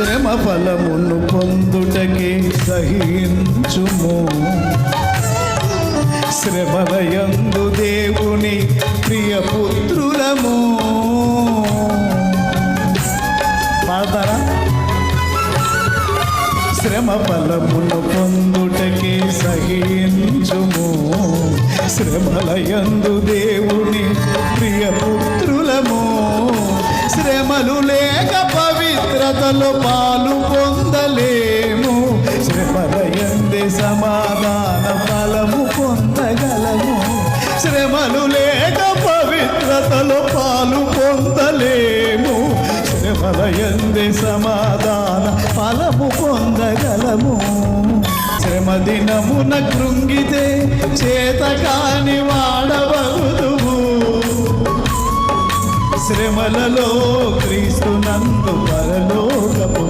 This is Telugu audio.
శ్రమ ఫలమును పొందుటకే సహించుము. శ్రమలయందు దేవుని ప్రియ పుత్రులము. పాడతారా? శ్రమ ఫలమును పొందుటకే సహించుము. శ్రమలయందు దేవుని ప్రియ పుత్రులము. శ్రమలు లేక పవిత్రతలో పాలు పొందలేము. శ్రమలయందే సమాధాన ఫలము పొందగలము. శ్రమలు లేక పవిత్రతలో పాలు పొందలేము. శ్రమలయందే సమాధాన ఫలము పొందగలము. శ్రమ దినమున కృంగితే చేతకాని వాడవగుదువు. శ్రమలలో క్రీస్తునందు పరలోకపు